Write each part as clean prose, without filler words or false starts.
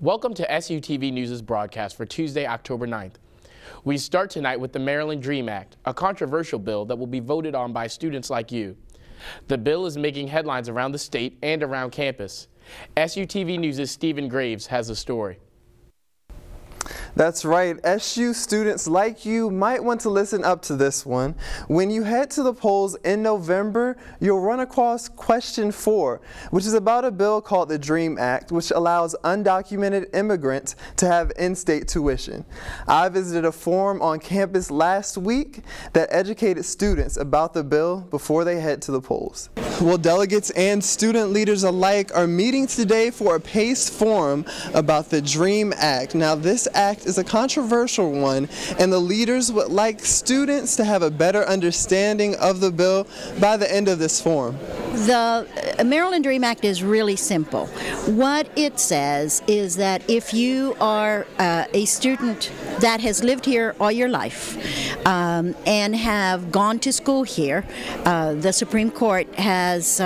Welcome to SUTV News' broadcast for Tuesday, October 9th. We start tonight with the Maryland DREAM Act, a controversial bill that will be voted on by students like you. The bill is making headlines around the state and around campus. SUTV News' Stephen Graves has the story. That's right, SU students like you might want to listen up to this one. When you head to the polls in November, you'll run across question 4, which is about a bill called the DREAM Act, which allows undocumented immigrants to have in-state tuition. I visited a forum on campus last week that educated students about the bill before they head to the polls. Well, delegates and student leaders alike are meeting today for a PACE forum about the DREAM Act. Now, this act is a controversial one, and the leaders would like students to have a better understanding of the bill by the end of this forum. The Maryland DREAM Act is really simple. What it says is that if you are a student that has lived here all your life and have gone to school here, the Supreme Court has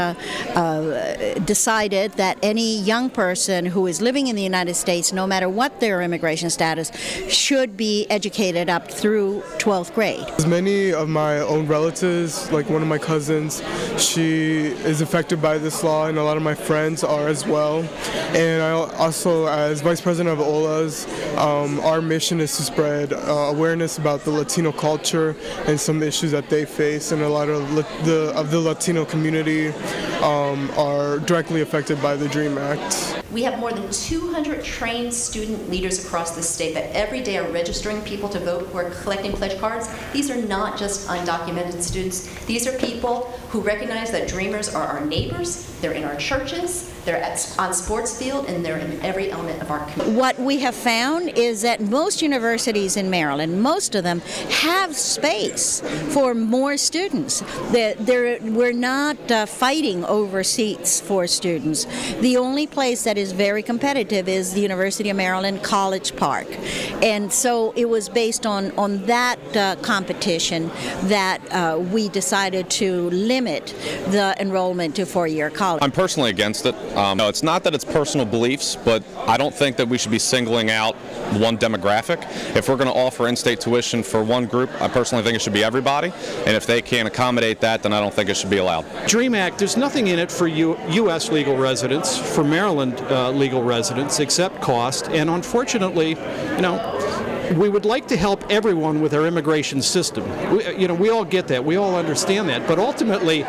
decided that any young person who is living in the United States, no matter what their immigration status, should be educated up through 12th grade. Many of my own relatives, like one of my cousins, she is affected by this law, and a lot of my friends are as well. And I also, as Vice President of OLA's, our mission is to spread awareness about the Latino culture and some issues that they face, and a lot of the Latino community are directly affected by the DREAM Act. We have more than 200 trained student leaders across the state that every day are registering people to vote, who are collecting pledge cards. These are not just undocumented students. These are people who recognize that Dreamers are our neighbors, they're in our churches, they're on sports field, and they're in every element of our community. What we have found is that most universities in Maryland, most of them, have space for more students. We're not fighting over seats for students. The only place that is very competitive is the University of Maryland College Park. And so it was based on that competition that we decided to limit the enrollment to four-year college. I'm personally against it. No, it's not that it's personal beliefs, but I don't think that we should be singling out one demographic. If we're going to offer in-state tuition for one group, I personally think it should be everybody, and if they can't accommodate that, then I don't think it should be allowed. DREAM Act, there's nothing in it for U.S. legal residents, for Maryland legal residents, except cost, and unfortunately, you know, we would like to help everyone with our immigration system. We all get that, we all understand that, but ultimately,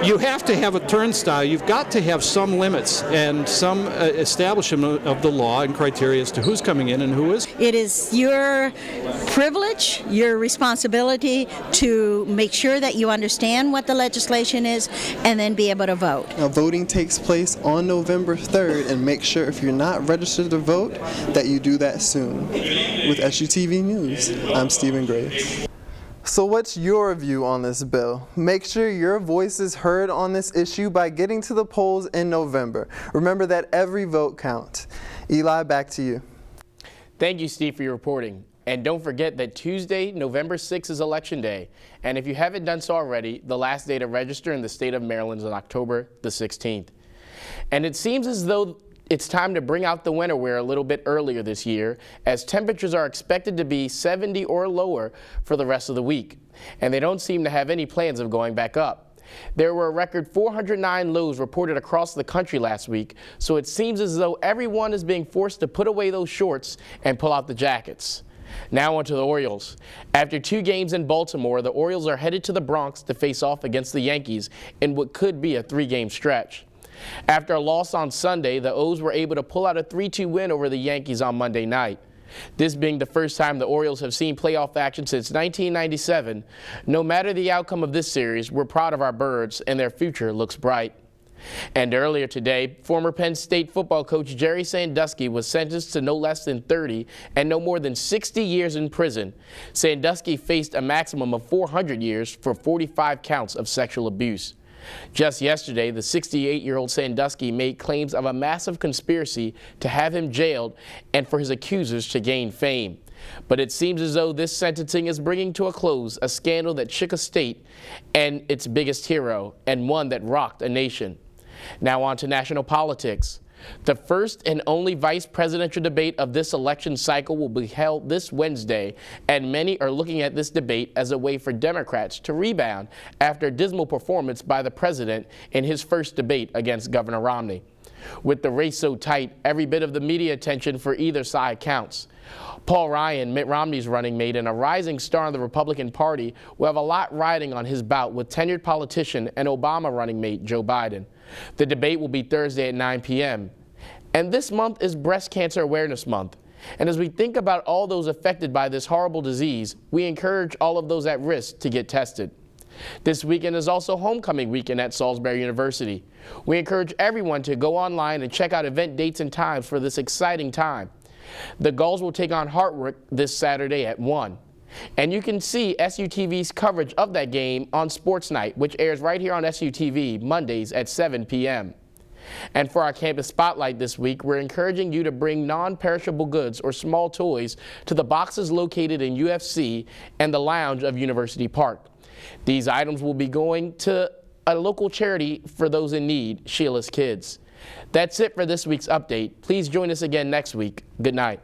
you have to have a turnstile. You've got to have some limits and some establishment of the law and criteria as to who's coming in and who isn't. It is your privilege, your responsibility to make sure that you understand what the legislation is and then be able to vote. Now, voting takes place on November 3rd, and make sure if you're not registered to vote that you do that soon. With SUTV News, I'm Stephen Graves. So what's your view on this bill? Make sure your voice is heard on this issue by getting to the polls in November. Remember that every vote counts. Eli, back to you. Thank you, Steve, for your reporting. And don't forget that Tuesday, November 6th is Election Day. And if you haven't done so already, the last day to register in the state of Maryland is on October the 16th. And it seems as though it's time to bring out the winter wear a little bit earlier this year, as temperatures are expected to be 70 or lower for the rest of the week, and they don't seem to have any plans of going back up. There were a record 409 lows reported across the country last week, so it seems as though everyone is being forced to put away those shorts and pull out the jackets. Now on to the Orioles. After 2 games in Baltimore, the Orioles are headed to the Bronx to face off against the Yankees in what could be a 3-game stretch. After a loss on Sunday, the O's were able to pull out a 3-2 win over the Yankees on Monday night. This being the first time the Orioles have seen playoff action since 1997, no matter the outcome of this series, we're proud of our birds and their future looks bright. And earlier today, former Penn State football coach Jerry Sandusky was sentenced to no less than 30 and no more than 60 years in prison. Sandusky faced a maximum of 400 years for 45 counts of sexual abuse. Just yesterday, the 68-year-old Sandusky made claims of a massive conspiracy to have him jailed and for his accusers to gain fame. But it seems as though this sentencing is bringing to a close a scandal that shook a state and its biggest hero, and one that rocked a nation. Now on to national politics. The first and only vice presidential debate of this election cycle will be held this Wednesday, and many are looking at this debate as a way for Democrats to rebound after a dismal performance by the president in his first debate against Governor Romney. With the race so tight, every bit of the media attention for either side counts. Paul Ryan, Mitt Romney's running mate and a rising star in the Republican Party, will have a lot riding on his bout with tenured politician and Obama running mate Joe Biden. The debate will be Thursday at 9 p.m. And this month is Breast Cancer Awareness Month. And as we think about all those affected by this horrible disease, we encourage all of those at risk to get tested. This weekend is also homecoming weekend at Salisbury University. We encourage everyone to go online and check out event dates and times for this exciting time. The Gulls will take on Hartwick this Saturday at 1. And you can see SUTV's coverage of that game on Sports Night, which airs right here on SUTV Mondays at 7 p.m. And for our campus spotlight this week, we're encouraging you to bring non-perishable goods or small toys to the boxes located in UFC and the lounge of University Park. These items will be going to a local charity for those in need, Sheila's Kids. That's it for this week's update. Please join us again next week. Good night.